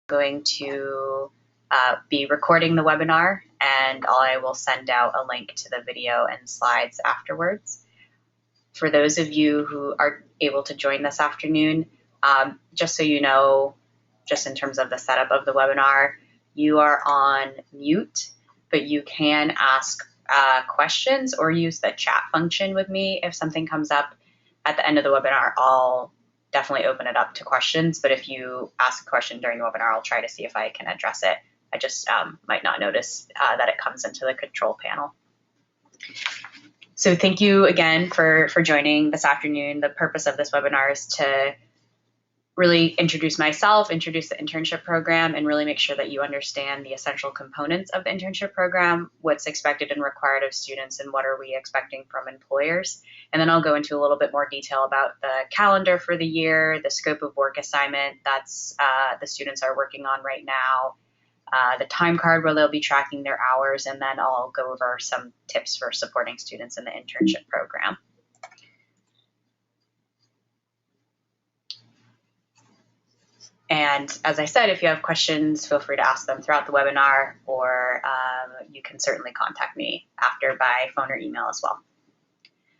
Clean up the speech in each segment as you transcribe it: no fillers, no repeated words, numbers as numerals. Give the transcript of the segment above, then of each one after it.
going to be recording the webinar, and I will send out a link to the video and slides afterwards. For those of you who are able to join this afternoon, just so you know, just in terms of the setup of the webinar, you are on mute, but you can ask questions or use the chat function with me. If something comes up at the end of the webinar, I'll definitely open it up to questions, but if you ask a question during the webinar, I'll try to see if I can address it. I just might not notice that it comes into the control panel. So thank you again for joining this afternoon. The purpose of this webinar is to really introduce myself, introduce the internship program, and really make sure that you understand the essential components of the internship program, what's expected and required of students, and what are we expecting from employers. And then I'll go into a little bit more detail about the calendar for the year, the scope of work assignment that's the students are working on right now, the time card where they'll be tracking their hours, and then I'll go over some tips for supporting students in the internship program. And as I said, if you have questions, feel free to ask them throughout the webinar, or you can certainly contact me after by phone or email as well.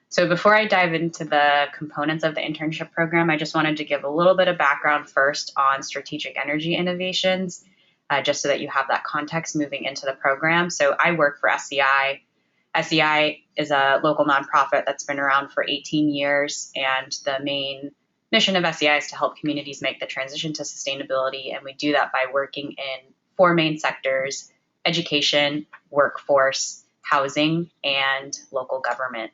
So before I dive into the components of the internship program, I just wanted to give a little bit of background first on strategic energy innovations, just so that you have that context moving into the program. So I work for SEI. SEI is a local nonprofit that's been around for 18 years, and the main mission of SEI is to help communities make the transition to sustainability, and we do that by working in 4 main sectors: education, workforce, housing, and local government.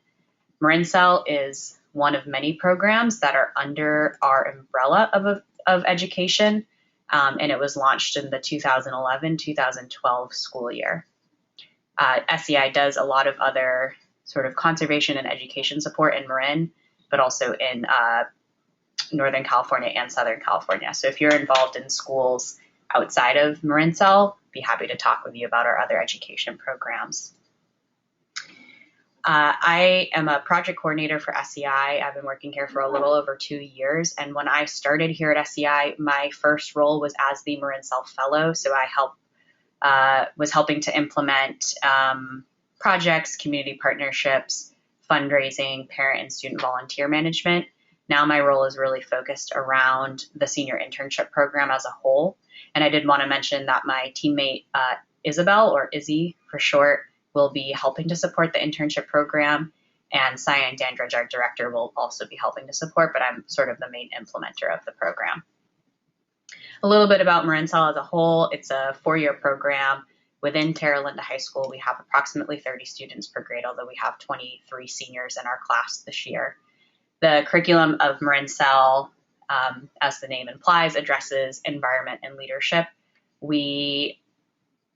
MarinCell is one of many programs that are under our umbrella of education, and it was launched in the 2011-2012 school year. SEI does a lot of other sort of conservation and education support in Marin, but also in Northern California and Southern California. So if you're involved in schools outside of MarinCell, be happy to talk with you about our other education programs. I am a project coordinator for SEI. I've been working here for a little over 2 years. And when I started here at SEI, my first role was as the MarinCell Fellow. So I was helping to implement projects, community partnerships, fundraising, parent and student volunteer management. Now my role is really focused around the senior internship program as a whole. And I did want to mention that my teammate, Isabel, or Izzy for short, will be helping to support the internship program. And Cyan Dandridge, our director, will also be helping to support, but I'm sort of the main implementer of the program. A little bit about MarinCell as a whole. It's a 4-year program. Within Terra Linda High School, we have approximately 30 students per grade, although we have 23 seniors in our class this year. The curriculum of MarinCell, as the name implies, addresses environment and leadership.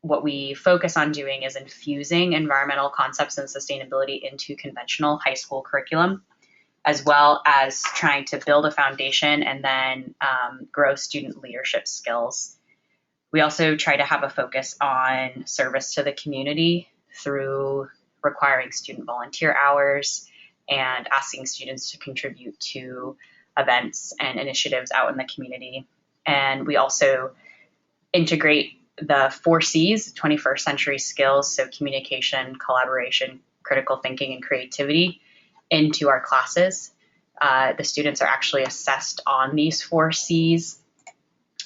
What we focus on doing is infusing environmental concepts and sustainability into conventional high school curriculum, as well as trying to build a foundation and then grow student leadership skills. We also try to have a focus on service to the community through requiring student volunteer hours and asking students to contribute to events and initiatives out in the community. And we also integrate the 4 C's, 21st century skills, so communication, collaboration, critical thinking, and creativity, into our classes. The students are actually assessed on these 4 C's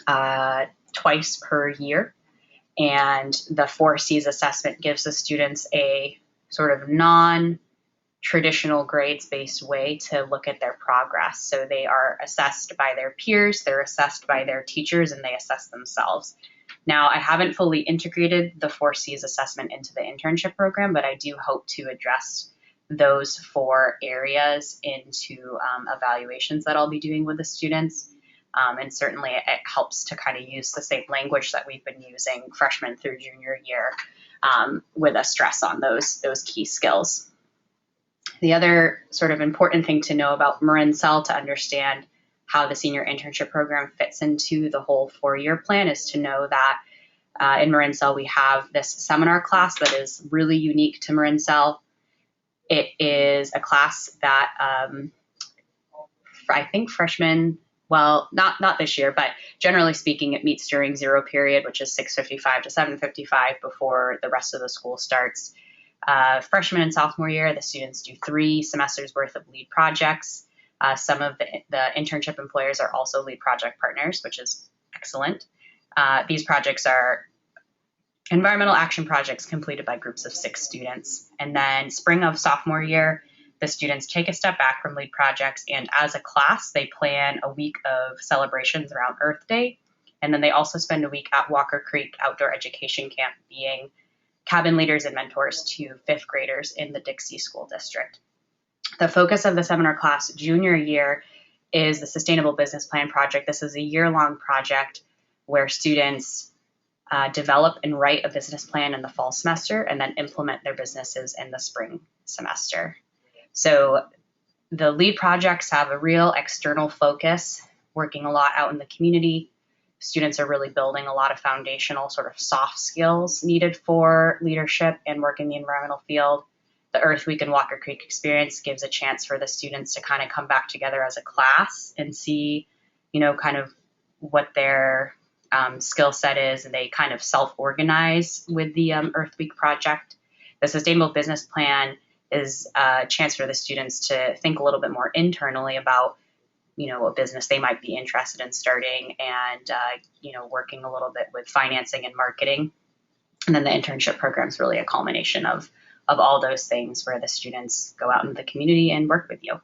twice per year. And the 4 C's assessment gives the students a sort of non-traditional grades-based way to look at their progress. So they are assessed by their peers, they're assessed by their teachers, and they assess themselves. Now, I haven't fully integrated the 4 C's assessment into the internship program, but I do hope to address those 4 areas into evaluations that I'll be doing with the students. And certainly it helps to kind of use the same language that we've been using freshman through junior year, with a stress on those key skills. The other sort of important thing to know about MarinCell to understand how the senior internship program fits into the whole 4-year plan is to know that in MarinCell we have this seminar class that is really unique to MarinCell. It is a class that I think freshmen well, not this year, but generally speaking, it meets during zero period, which is 6:55 to 7:55 before the rest of the school starts. Freshman and sophomore year, the students do 3 semesters worth of lead projects. Some of the internship employers are also lead project partners, which is excellent. These projects are environmental action projects completed by groups of 6 students. And then spring of sophomore year, the students take a step back from lead projects, and as a class, they plan a week of celebrations around Earth Day. And then they also spend a week at Walker Creek Outdoor Education Camp being cabin leaders and mentors to 5th graders in the Dixie School District. The focus of the seminar class junior year is the Sustainable Business Plan project. This is a year-long project where students develop and write a business plan in the fall semester and then implement their businesses in the spring semester. So the lead projects have a real external focus, working a lot out in the community. Students are really building a lot of foundational sort of soft skills needed for leadership and work in the environmental field. The Earth Week and Walker Creek experience gives a chance for the students to kind of come back together as a class and see, kind of what their skill set is, and they kind of self-organize with the Earth Week project. The Sustainable Business Plan is a chance for the students to think a little bit more internally about, a business they might be interested in starting, and, working a little bit with financing and marketing. And then the internship program is really a culmination of all those things where the students go out into the community and work with you.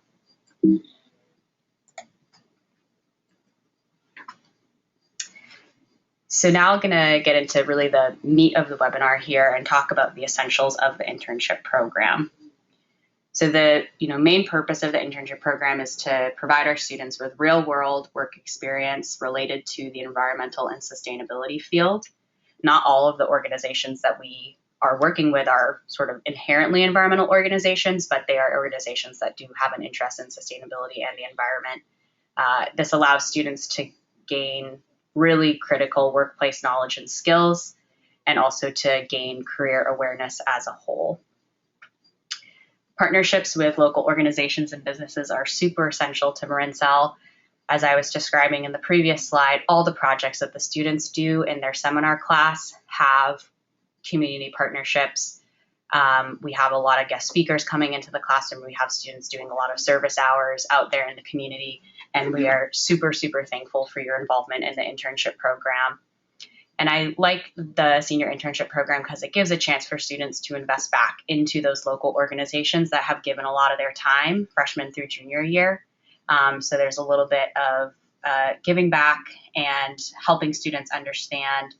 So now I'm going to get into really the meat of the webinar here and talk about the essentials of the internship program. So the main purpose of the internship program is to provide our students with real-world work experience related to the environmental and sustainability field. Not all of the organizations that we are working with are sort of inherently environmental organizations, but they are organizations that do have an interest in sustainability and the environment. This allows students to gain really critical workplace knowledge and skills, and also to gain career awareness as a whole. Partnerships with local organizations and businesses are super essential to Marincell. As I was describing in the previous slide, all the projects that the students do in their seminar class have community partnerships. We have a lot of guest speakers coming into the classroom. We have students doing a lot of service hours out there in the community, and we are super, super thankful for your involvement in the internship program. And I like the senior internship program because it gives a chance for students to invest back into those local organizations that have given a lot of their time, freshman through junior year. So there's a little bit of giving back and helping students understand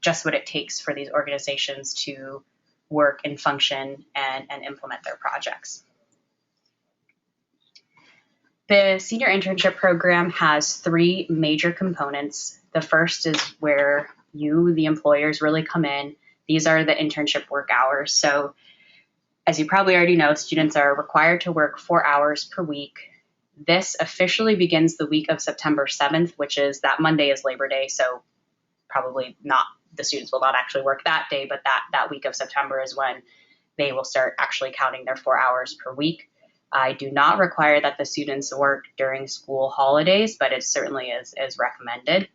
just what it takes for these organizations to work and function and implement their projects. The senior internship program has 3 major components. The first is where you, the employers, really come in. These are the internship work hours. So as you probably already know, students are required to work 4 hours per week. This officially begins the week of September 7th, which is that Monday is Labor Day. So probably not, the students will not actually work that day, but that week of September is when they will start actually counting their 4 hours per week. I do not require that the students work during school holidays, but it certainly is recommended.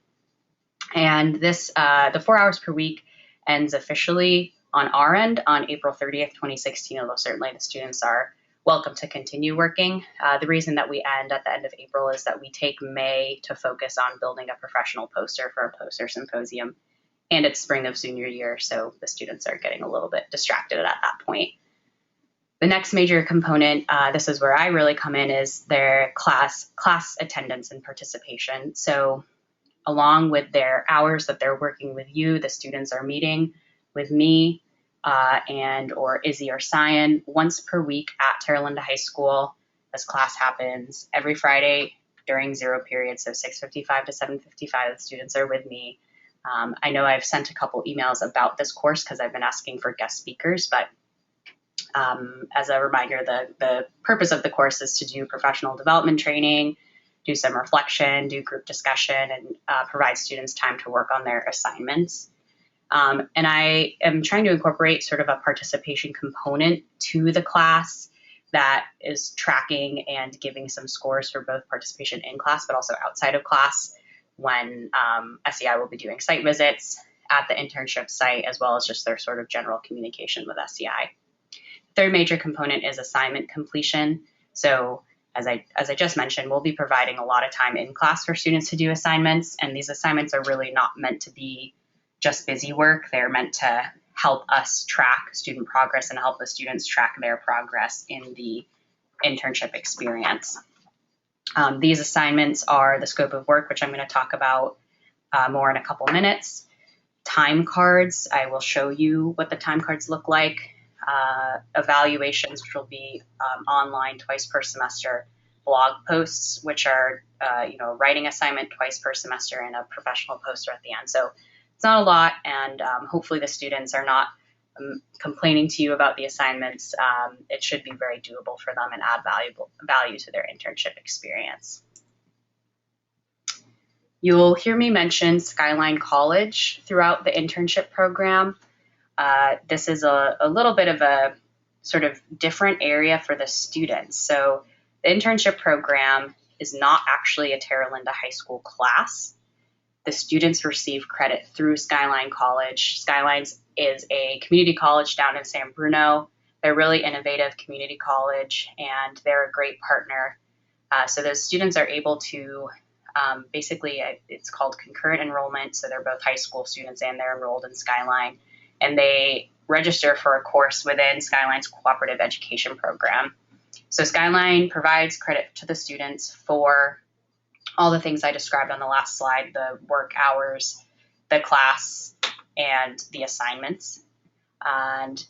And this, the 4 hours per week ends officially on our end on April 30th, 2016, although certainly the students are welcome to continue working. The reason that we end at the end of April is that we take May to focus on building a professional poster for a poster symposium, and it's spring of senior year, so the students are getting a little bit distracted at that point. The next major component, this is where I really come in, is their class attendance and participation. So along with their hours that they're working with you, the students are meeting with me and or Izzy or Cyan once per week at Terra Linda High School. This class happens every Friday during zero period, so 6:55 to 7:55, the students are with me. I know I've sent a couple emails about this course because I've been asking for guest speakers, but as a reminder, the purpose of the course is to do professional development training, do some reflection, do group discussion, and provide students time to work on their assignments. And I am trying to incorporate sort of a participation component to the class that is tracking and giving some scores for both participation in class, but also outside of class when SEI will be doing site visits at the internship site, as well as just their sort of general communication with SEI. Third major component is assignment completion. So as I just mentioned, we'll be providing a lot of time in class for students to do assignments, and these assignments are really not meant to be just busy work. They're meant to help us track student progress and help the students track their progress in the internship experience. These assignments are the scope of work, which I'm going to talk about more in a couple minutes. Time cards, I will show you what the time cards look like. Evaluations, which will be online twice per semester. Blog posts, which are writing assignment twice per semester, and a professional poster at the end. So it's not a lot, and hopefully the students are not complaining to you about the assignments. It should be very doable for them and add value to their internship experience. You'll hear me mention Skyline College throughout the internship program. This is a little bit of a sort of different area for the students. So the internship program is not actually a Terra Linda High School class. The students receive credit through Skyline College. Skylines is a community college down in San Bruno. They're a really innovative community college, and they're a great partner. So those students are able to basically, it's called concurrent enrollment. So they're both high school students and they're enrolled in Skyline, and they register for a course within Skyline's cooperative education program. So Skyline provides credit to the students for all the things I described on the last slide, the work hours, the class, and the assignments. And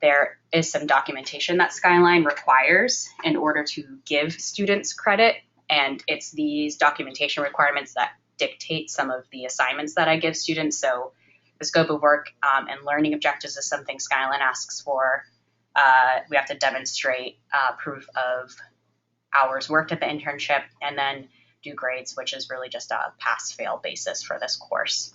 there is some documentation that Skyline requires in order to give students credit, and it's these documentation requirements that dictate some of the assignments that I give students. So the scope of work and learning objectives is something Skyline asks for. We have to demonstrate proof of hours worked at the internship, and then do grades, which is really just a pass-fail basis for this course.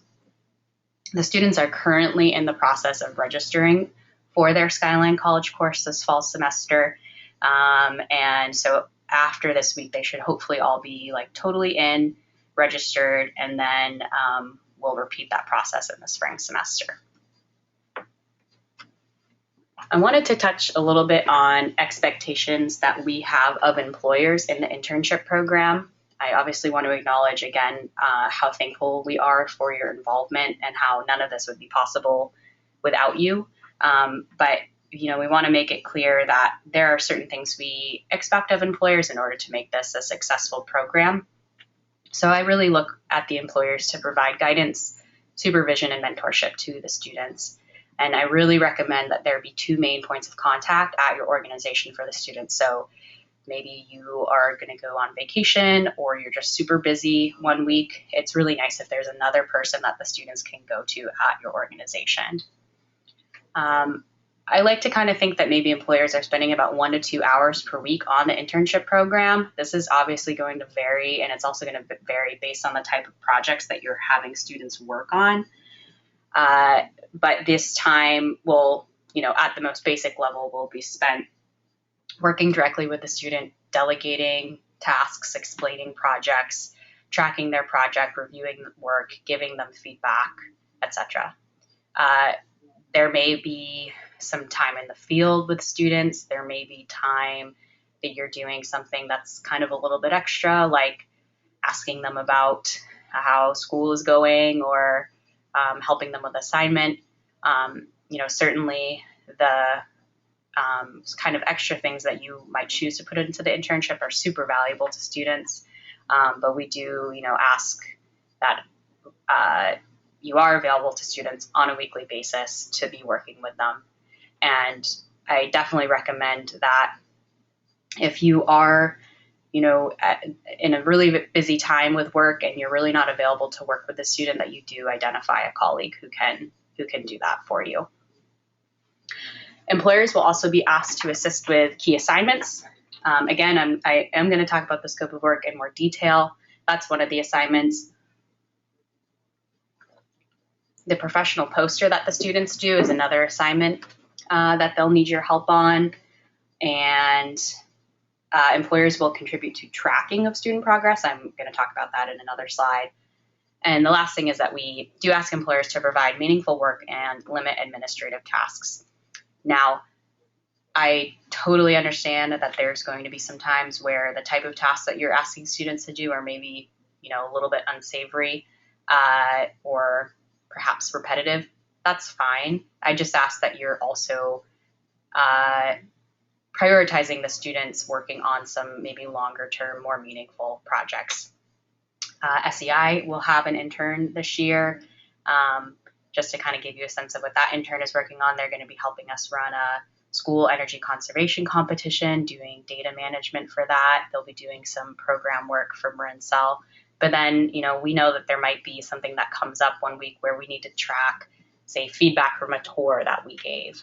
The students are currently in the process of registering for their Skyline College course this fall semester. And so after this week, they should hopefully all be like totally in, registered, and then we'll repeat that process in the spring semester. I wanted to touch a little bit on expectations that we have of employers in the internship program. I obviously want to acknowledge again how thankful we are for your involvement and how none of this would be possible without you. But we want to make it clear that there are certain things we expect of employers in order to make this a successful program. So I really look at the employers to provide guidance, supervision, and mentorship to the students. And I really recommend that there be two main points of contact at your organization for the students. So maybe you are going to go on vacation or you're just super busy one week. It's really nice if there's another person that the students can go to at your organization. I like to kind of think that maybe employers are spending about 1 to 2 hours per week on the internship program. This is obviously going to vary, and it's also going to vary based on the type of projects that you're having students work on. But this time will, at the most basic level, will be spent working directly with the student, delegating tasks, explaining projects, tracking their project, reviewing work, giving them feedback, etc. There may be some time in the field with students. There may be time that you're doing something that's kind of a little bit extra, like asking them about how school is going or helping them with assignment. Certainly the kind of extra things that you might choose to put into the internship are super valuable to students. But we do, ask that you are available to students on a weekly basis to be working with them. And I definitely recommend that if you are, in a really busy time with work and you're really not available to work with the student, that you do identify a colleague who can do that for you. Employers will also be asked to assist with key assignments. Again, I am going to talk about the scope of work in more detail. That's one of the assignments. The professional poster that the students do is another assignment that they'll need your help on. And employers will contribute to tracking of student progress. I'm going to talk about that in another slide. And the last thing is that we do ask employers to provide meaningful work and limit administrative tasks. Now, I totally understand that there's going to be some times where the type of tasks that you're asking students to do are maybe, a little bit unsavory or perhaps repetitive. That's fine. I just ask that you're also prioritizing the students working on some maybe longer term, more meaningful projects. SEI will have an intern this year. Just to kind of give you a sense of what that intern is working on, they're going to be helping us run a school energy conservation competition, doing data management for that. They'll be doing some program work for Marin Cell. But then, we know that there might be something that comes up one week where we need to track, say, feedback from a tour that we gave.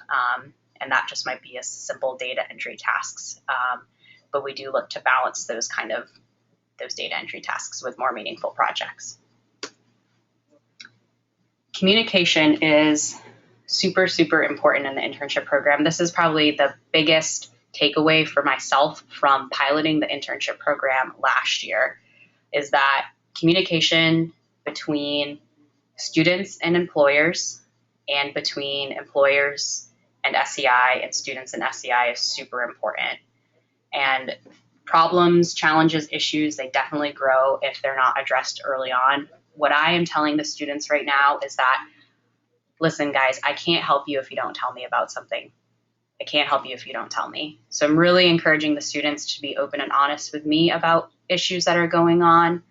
And that just might be a simple data entry tasks. But we do look to balance those data entry tasks with more meaningful projects. Communication is super, super important in the internship program. This is probably the biggest takeaway for myself from piloting the internship program last year, is that communication between students and employers and between employers and SEI and students and SEI is super important. And problems, challenges, issues, they definitely grow if they're not addressed early on. What I am telling the students right now is that, listen, guys, I can't help you if you don't tell me about something. I can't help you if you don't tell me. So I'm really encouraging the students to be open and honest with me about issues that are going on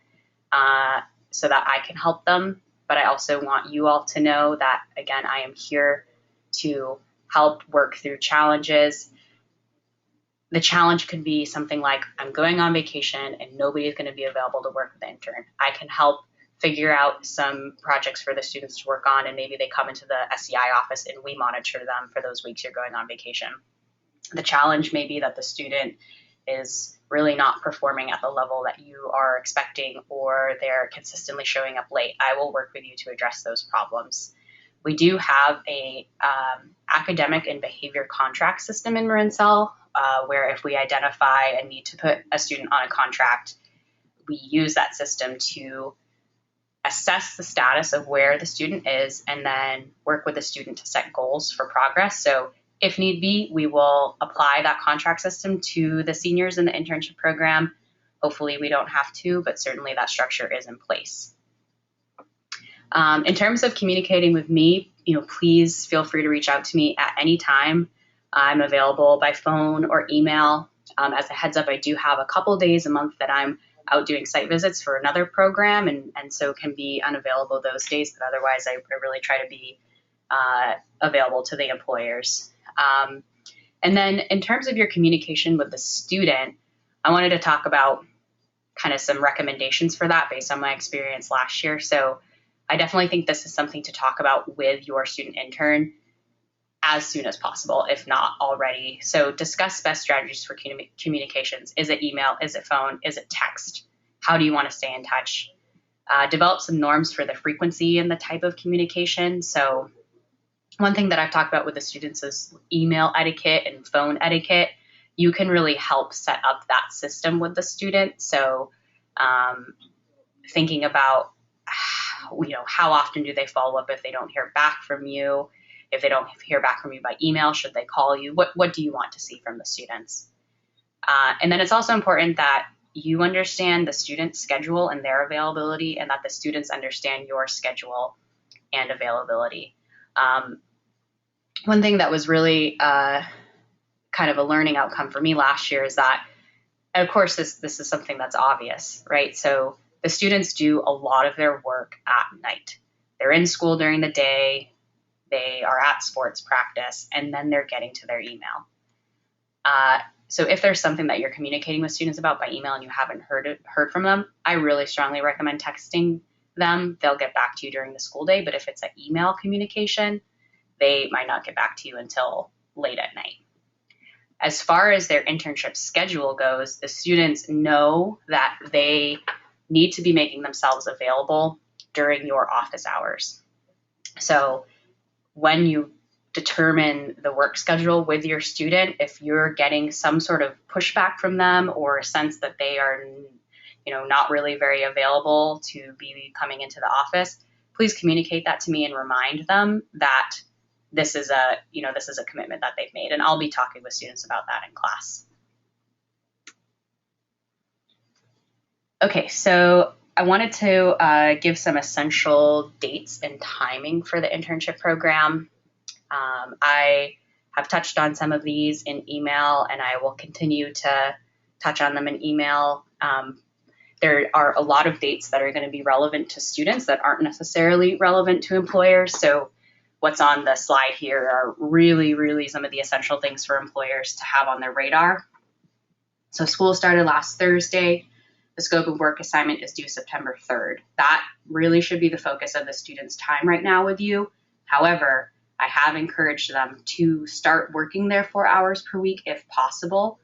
so that I can help them. But I also want you all to know that, again, I am here to help work through challenges. The challenge could be something like, I'm going on vacation and nobody is going to be available to work with the intern. I can help figure out some projects for the students to work on, and maybe they come into the SEI office and we monitor them for those weeks you're going on vacation. The challenge may be that the student is really not performing at the level that you are expecting, or they're consistently showing up late. I will work with you to address those problems. We do have a academic and behavior contract system in Marin Cell, where if we identify a need to put a student on a contract, we use that system to assess the status of where the student is and then work with the student to set goals for progress. So if need be, we will apply that contract system to the seniors in the internship program. Hopefully we don't have to, but certainly that structure is in place. In terms of communicating with me, please feel free to reach out to me at any time. I'm available by phone or email. As a heads up, I do have a couple days a month that I'm out doing site visits for another program, and so can be unavailable those days, but otherwise I really try to be available to the employers. And then in terms of your communication with the student, I wanted to talk about kind of some recommendations for that based on my experience last year. So I definitely think this is something to talk about with your student intern as soon as possible, if not already. So discuss best strategies for communications. Is it email? Is it phone? Is it text? How do you want to stay in touch? Develop some norms for the frequency and the type of communication. So one thing that I've talked about with the students is email etiquette and phone etiquette. You can really help set up that system with the student. So thinking about, how often do they follow up if they don't hear back from you? If they don't hear back from you by email, should they call you? What do you want to see from the students? And then it's also important that you understand the student's schedule and their availability, and that the students understand your schedule and availability. One thing that was really kind of a learning outcome for me last year is that, and of course, this is something that's obvious, right? So the students do a lot of their work at night. They're in school during the day, they are at sports practice, and then they're getting to their email. So if there's something that you're communicating with students about by email and you haven't heard from them, I really strongly recommend texting them. They'll get back to you during the school day, but if it's an email communication, they might not get back to you until late at night. As far as their internship schedule goes, the students know that they need to be making themselves available during your office hours. So when you determine the work schedule with your student. If you're getting some sort of pushback from them or a sense that they are, not really very available to be coming into the office, please communicate that to me and remind them that this is a commitment that they've made. And I'll be talking with students about that in class. Okay, so I wanted to give some essential dates and timing for the internship program. I have touched on some of these in email, and I will continue to touch on them in email. There are a lot of dates that are going to be relevant to students that aren't necessarily relevant to employers. So what's on the slide here are really, really some of the essential things for employers to have on their radar. So school started last Thursday. The scope of work assignment is due September 3rd. That really should be the focus of the student's time right now with you. However, I have encouraged them to start working their 4 hours per week if possible,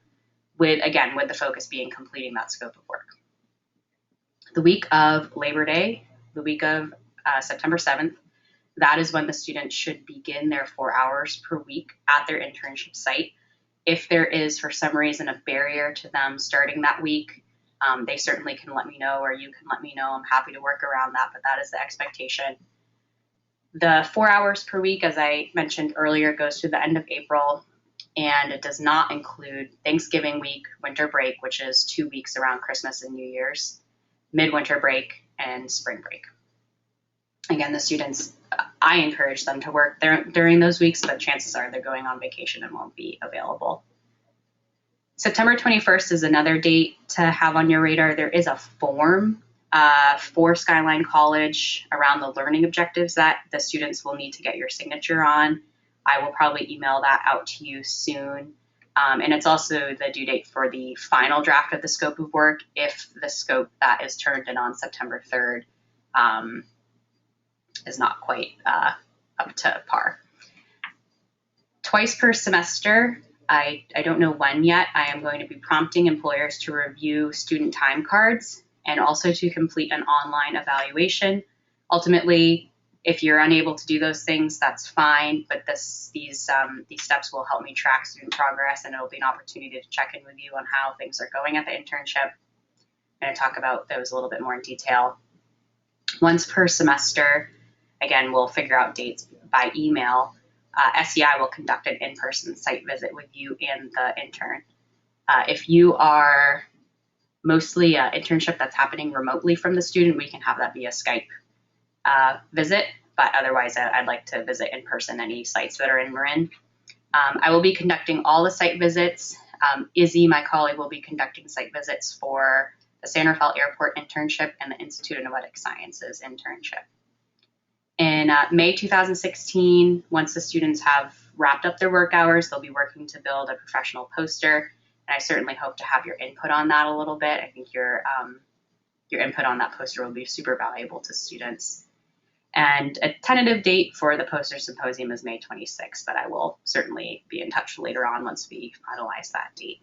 with the focus being completing that scope of work. The week of Labor Day, the week of September 7th, that is when the students should begin their 4 hours per week at their internship site. If there is, for some reason, a barrier to them starting that week, they certainly can let me know, or you can let me know. I'm happy to work around that, but that is the expectation. The 4 hours per week, as I mentioned earlier, goes to the end of April, and it does not include Thanksgiving week, winter break, which is 2 weeks around Christmas and New Year's, midwinter break, and spring break. Again, the students, I encourage them to work during those weeks, but chances are they're going on vacation and won't be available. September 21st is another date to have on your radar. There is a form for Skyline College around the learning objectives that the students will need to get your signature on. I will probably email that out to you soon. And it's also the due date for the final draft of the scope of work if the scope that is turned in on September 3rd is not quite up to par. Twice per semester, I don't know when yet, I am going to be prompting employers to review student time cards and also to complete an online evaluation. Ultimately, if you're unable to do those things, that's fine, but these steps will help me track student progress, and it'll be an opportunity to check in with you on how things are going at the internship. I'm going to talk about those a little bit more in detail. Once per semester, again, we'll figure out dates by email. SEI will conduct an in-person site visit with you and the intern. If you are mostly an internship that's happening remotely from the student, we can have that via Skype visit, but otherwise I'd like to visit in person any sites that are in Marin. I will be conducting all the site visits. Izzy, my colleague, will be conducting site visits for the San Rafael Airport internship and the Institute of Noetic Sciences internship. In May 2016, once the students have wrapped up their work hours, they'll be working to build a professional poster, and I certainly hope to have your input on that a little bit. I think your input on that poster will be super valuable to students. And a tentative date for the poster symposium is May 26th, but I will certainly be in touch later on once we finalize that date.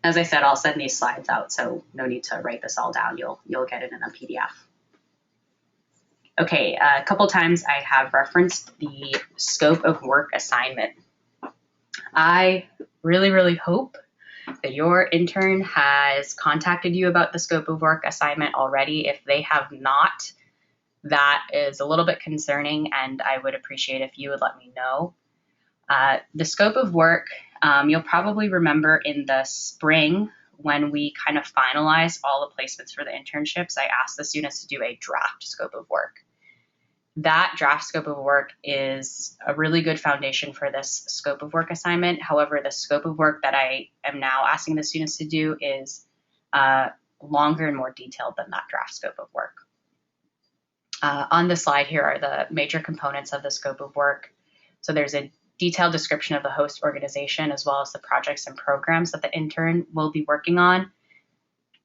As I said, I'll send these slides out, so no need to write this all down. You'll get it in a PDF. Okay, a couple times I have referenced the scope of work assignment. I really, really hope that your intern has contacted you about the scope of work assignment already. If they have not, that is a little bit concerning, and I would appreciate if you would let me know. The scope of work, you'll probably remember in the spring when we kind of finalized all the placements for the internships, I asked the students to do a draft scope of work. That draft scope of work is a really good foundation for this scope of work assignment. However, the scope of work that I am now asking the students to do is longer and more detailed than that draft scope of work. On the slide here are the major components of the scope of work. So there's a detailed description of the host organization as well as the projects and programs that the intern will be working on.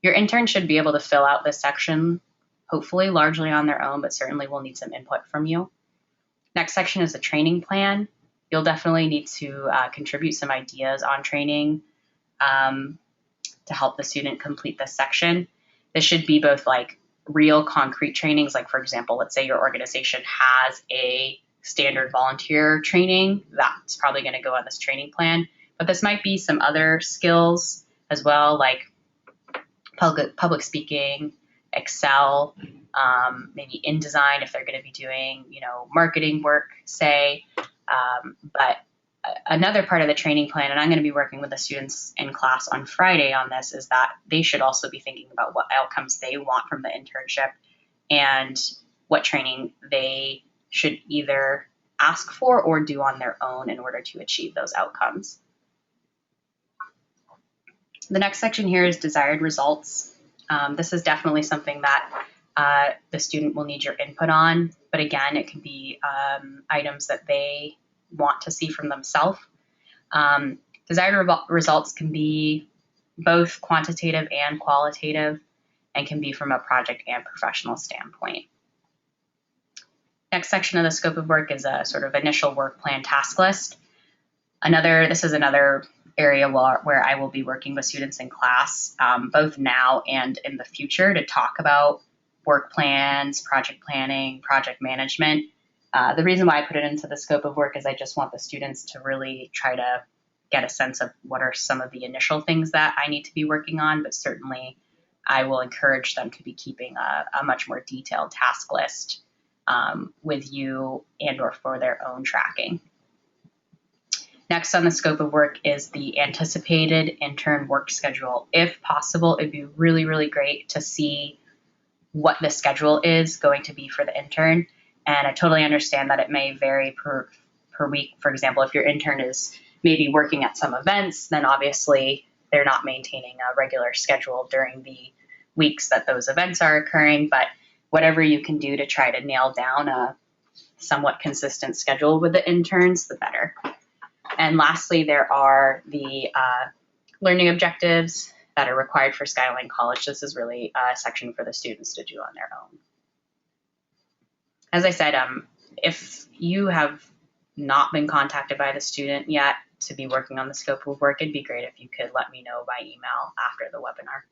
Your intern should be able to fill out this section, hopefully largely on their own, but certainly we'll need some input from you. Next section is the training plan. You'll definitely need to contribute some ideas on training to help the student complete this section. This should be both like real concrete trainings, like for example, let's say your organization has a standard volunteer training. That's probably going to go on this training plan. But this might be some other skills as well, like public speaking, Excel, maybe InDesign if they're going to be doing, marketing work, say. But another part of the training plan, and I'm going to be working with the students in class on Friday on this, is that they should also be thinking about what outcomes they want from the internship and what training they should either ask for or do on their own in order to achieve those outcomes. The next section here is desired results. This is definitely something that the student will need your input on, but again, it can be items that they want to see from themselves. Desired results can be both quantitative and qualitative and can be from a project and professional standpoint. Next section of the scope of work is a sort of initial work plan task list. This is another area where I will be working with students in class, both now and in the future, to talk about work plans, project planning, project management. The reason why I put it into the scope of work is I just want the students to really try to get a sense of what are some of the initial things that I need to be working on, but certainly I will encourage them to be keeping a much more detailed task list with you and or for their own tracking. Next on the scope of work is the anticipated intern work schedule. If possible, it'd be really, really great to see what the schedule is going to be for the intern. And I totally understand that it may vary per week. For example, if your intern is maybe working at some events, then obviously they're not maintaining a regular schedule during the weeks that those events are occurring. But whatever you can do to try to nail down a somewhat consistent schedule with the interns, the better. And lastly, there are the learning objectives that are required for Skyline College. This is really a section for the students to do on their own. As I said, if you have not been contacted by the student yet to be working on the scope of work, it'd be great if you could let me know by email after the webinar.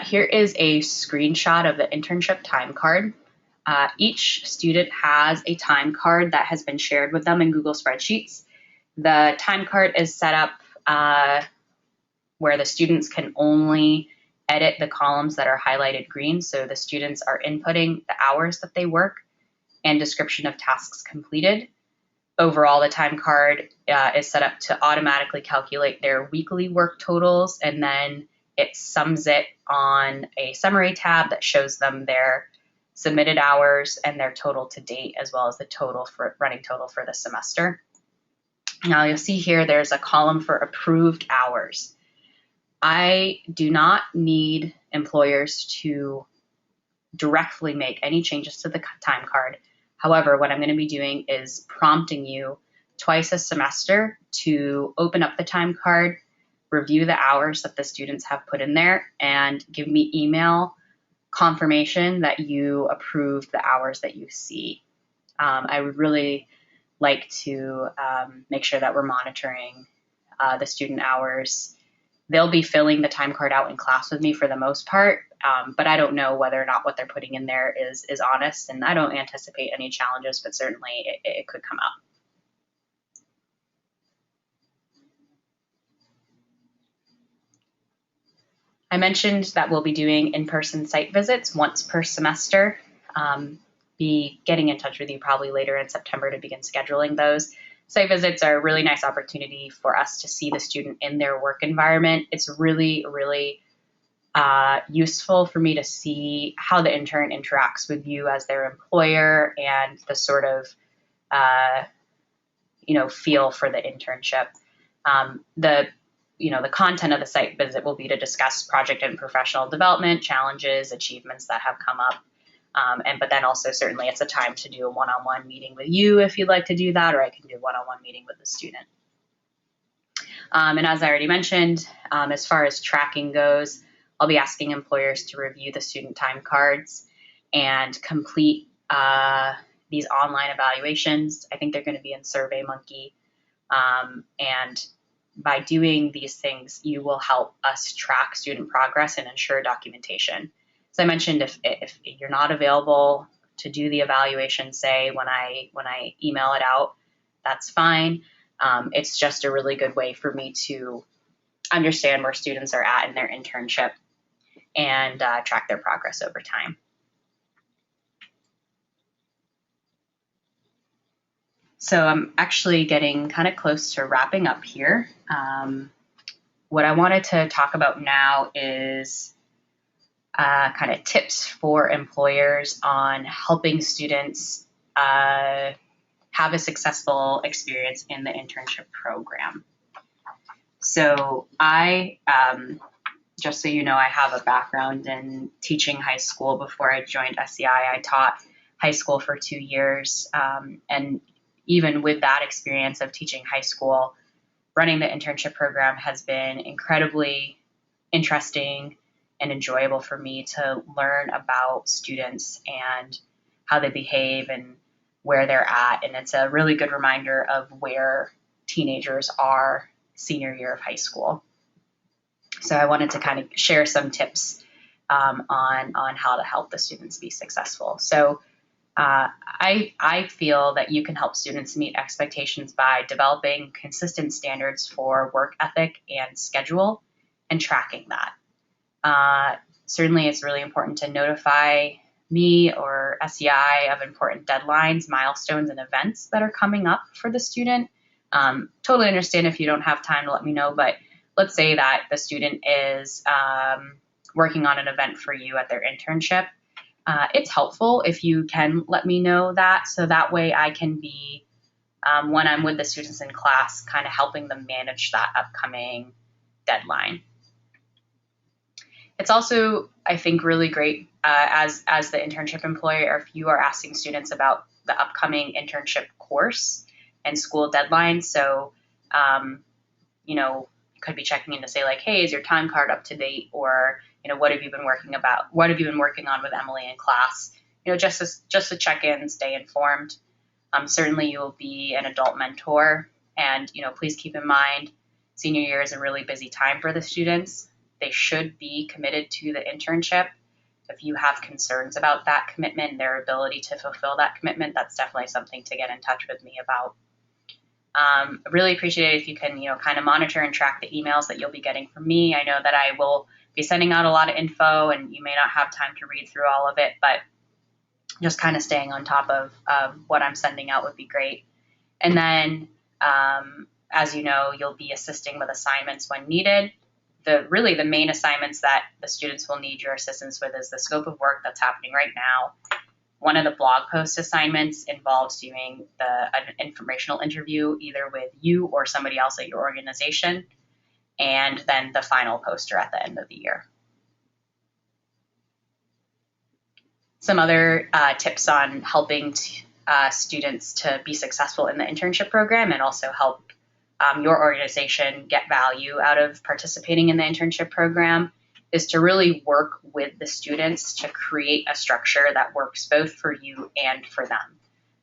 Here is a screenshot of the internship time card. Each student has a time card that has been shared with them in Google Spreadsheets. The time card is set up where the students can only edit the columns that are highlighted green. So the students are inputting the hours that they work and description of tasks completed. Overall, the time card is set up to automatically calculate their weekly work totals, and then it sums it on a summary tab that shows them their submitted hours and their total to date, as well as the running total for the semester. Now you'll see here there's a column for approved hours. I do not need employers to directly make any changes to the time card. However, what I'm going to be doing is prompting you twice a semester to open up the time card, review the hours that the students have put in there, and give me email confirmation that you approved the hours that you see. I would really like to make sure that we're monitoring the student hours. They'll be filling the time card out in class with me for the most part, but I don't know whether or not what they're putting in there is honest, and I don't anticipate any challenges, but certainly it could come up. I mentioned that we'll be doing in-person site visits once per semester. Be getting in touch with you probably later in September to begin scheduling those. Site visits are a really nice opportunity for us to see the student in their work environment. It's really, really useful for me to see how the intern interacts with you as their employer and the sort of, feel for the internship. The content of the site visit will be to discuss project and professional development, challenges, achievements that have come up. But then also certainly it's a time to do a one-on-one meeting with you if you'd like to do that, or I can do a one-on-one meeting with the student. And as I already mentioned, as far as tracking goes, I'll be asking employers to review the student time cards and complete these online evaluations. I think they're going to be in SurveyMonkey. And by doing these things, you will help us track student progress and ensure documentation. As I mentioned, if you're not available do the evaluation say when I email it out, that's fine. It's just a really good way for me to understand where students are at in their internship and track their progress over time. So I'm actually getting kind of close to wrapping up here. What I wanted to talk about now is kind of tips for employers on helping students have a successful experience in the internship program. So I, just so you know, I have a background in teaching high school. Before I joined SEI, I taught high school for 2 years. And even with that experience of teaching high school, running the internship program has been incredibly interesting and enjoyable for me to learn about students and how they behave and where they're at. And it's a really good reminder of where teenagers are senior year of high school. So I wanted to kind of share some tips on how to help the students be successful. So I feel that you can help students meet expectations by developing consistent standards for work ethic and schedule and tracking that. Certainly, it's really important to notify me or SEI of important deadlines, milestones, and events that are coming up for the student. Totally understand if you don't have time to let me know, but let's say that the student is working on an event for you at their internship. It's helpful if you can let me know that, so that way I can be, when I'm with the students in class, kind of helping them manage that upcoming deadline. It's also, I think, really great as the internship employer if you are asking students about the upcoming internship course and school deadlines. So, you could be checking in to say like, hey, is your time card up to date? Or, what have you been working on with Emily in class? Just to check in, stay informed. Certainly you will be an adult mentor, and, please keep in mind, senior year is a really busy time for the students. They should be committed to the internship. If you have concerns about that commitment and their ability to fulfill that commitment, that's definitely something to get in touch with me about. I really appreciate it if you can, kind of monitor and track the emails that you'll be getting from me. I know that I will be sending out a lot of info and you may not have time to read through all of it, but just kind of staying on top of what I'm sending out would be great. And then, as you know, you'll be assisting with assignments when needed. The main assignments that the students will need your assistance with is the scope of work that's happening right now. One of the blog post assignments involves doing an informational interview either with you or somebody else at your organization, and then the final poster at the end of the year. Some other tips on helping students to be successful in the internship program and also help your organization get value out of participating in the internship program is to really work with the students to create a structure that works both for you and for them.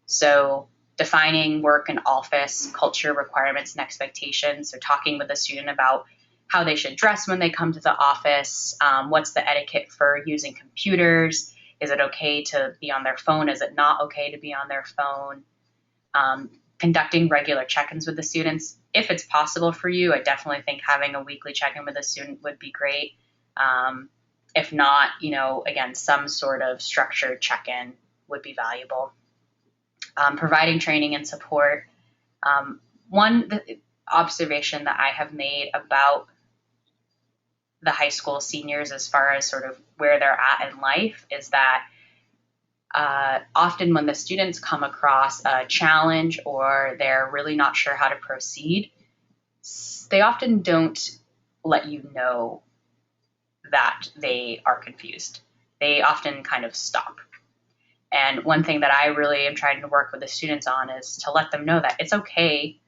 So defining work and office culture requirements and expectations. So talking with the student about how they should dress when they come to the office, what's the etiquette for using computers, is it okay to be on their phone, is it not okay to be on their phone, conducting regular check-ins with the students. If it's possible for you, I definitely think having a weekly check-in with a student would be great. If not, again, some sort of structured check-in would be valuable. Providing training and support. One observation that I have made about the high school seniors as far as sort of where they're at in life is that often when the students come across a challenge or they're really not sure how to proceed, they often don't let you know that they are confused. They often kind of stop. And one thing that I really am trying to work with the students on is to let them know that it's okay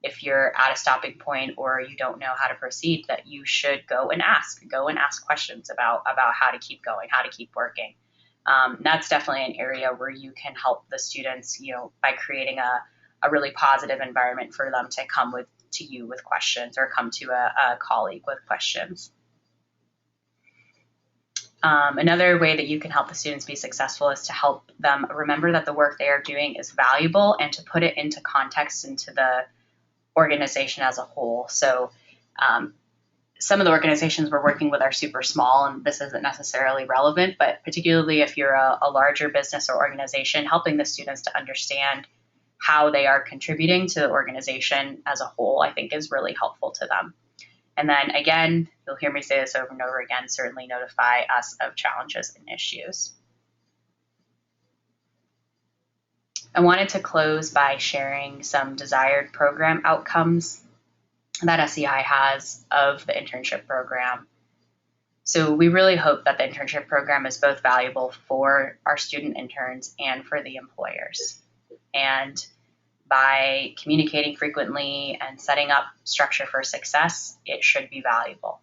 if you're at a stopping point or you don't know how to proceed, that you should go and ask questions about how to keep going, how to keep working. That's definitely an area where you can help the students, by creating a really positive environment for them to come to you with questions or come to a colleague with questions. Another way that you can help the students be successful is to help them remember that the work they are doing is valuable and to put it into context into the organization as a whole. So some of the organizations we're working with are super small, and this isn't necessarily relevant, but particularly if you're a larger business or organization, helping the students to understand how they are contributing to the organization as a whole, I think is really helpful to them. And then again, you'll hear me say this over and over again, certainly notify us of challenges and issues. I wanted to close by sharing some desired program outcomes that SEI has of the internship program. So we really hope that the internship program is both valuable for our student interns and for the employers. And by communicating frequently and setting up structure for success, it should be valuable.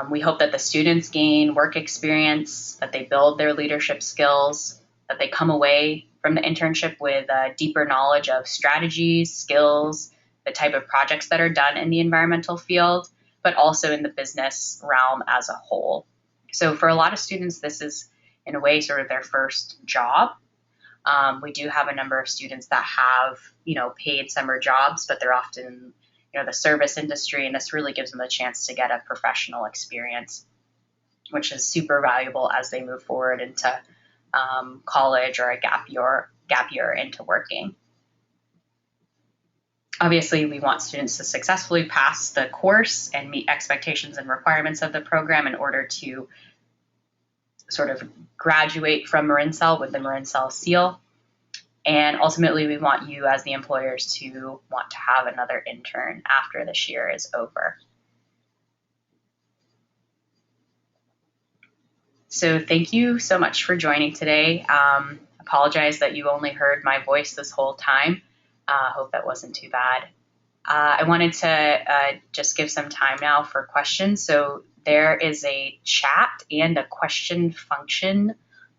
We hope that the students gain work experience, that they build their leadership skills, that they come away from the internship with a deeper knowledge of strategies, skills, the type of projects that are done in the environmental field, but also in the business realm as a whole. So for a lot of students, this is in a way sort of their first job. We do have a number of students that have, paid summer jobs, but they're often, the service industry, and this really gives them a chance to get a professional experience, which is super valuable as they move forward into college or a gap year into working. Obviously, we want students to successfully pass the course and meet expectations and requirements of the program in order to sort of graduate from MarinCell with the MarinCell seal. And ultimately, we want you as the employers to want to have another intern after this year is over. So thank you so much for joining today. Apologize that you only heard my voice this whole time. Hope that wasn't too bad. I wanted to just give some time now for questions. So there is a chat and a question function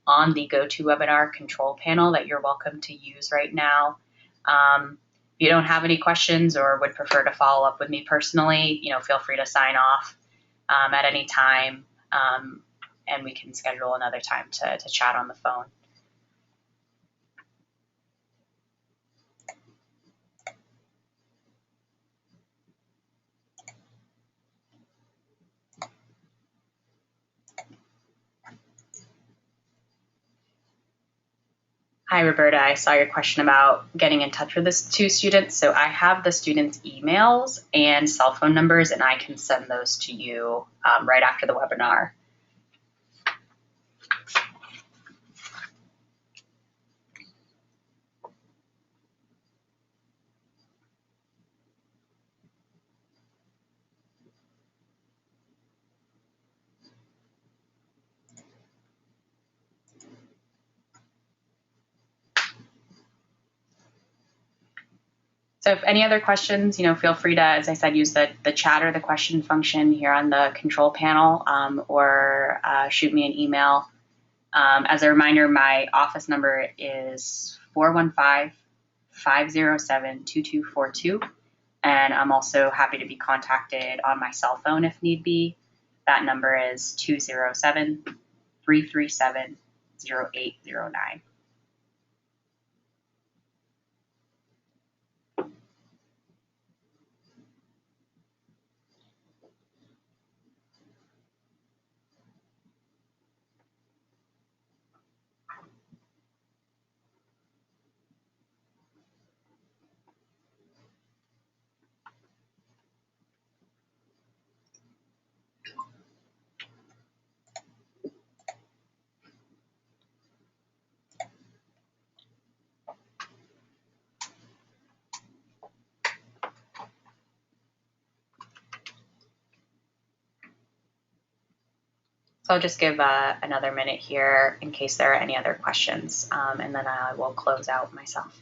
on the GoToWebinar control panel that you're welcome to use right now. If you don't have any questions or would prefer to follow up with me personally, feel free to sign off at any time, and we can schedule another time to chat on the phone. Hi, Roberta. I saw your question about getting in touch with the two students. So I have the students' emails and cell phone numbers, and I can send those to you right after the webinar. So if any other questions, feel free to, as I said, use the chat or the question function here on the control panel, or shoot me an email. As a reminder, my office number is 415-507-2242, and I'm also happy to be contacted on my cell phone if need be. That number is 207-337-0809. So I'll just give another minute here in case there are any other questions, and then I will close out myself.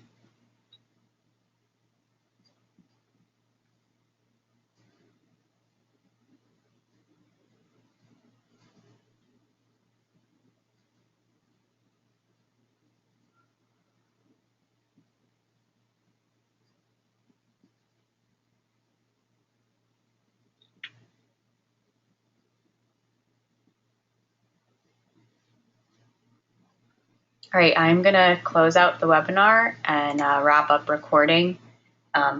All right, I'm going to close out the webinar and wrap up recording.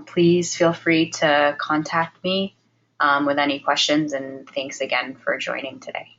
Please feel free to contact me with any questions, and thanks again for joining today.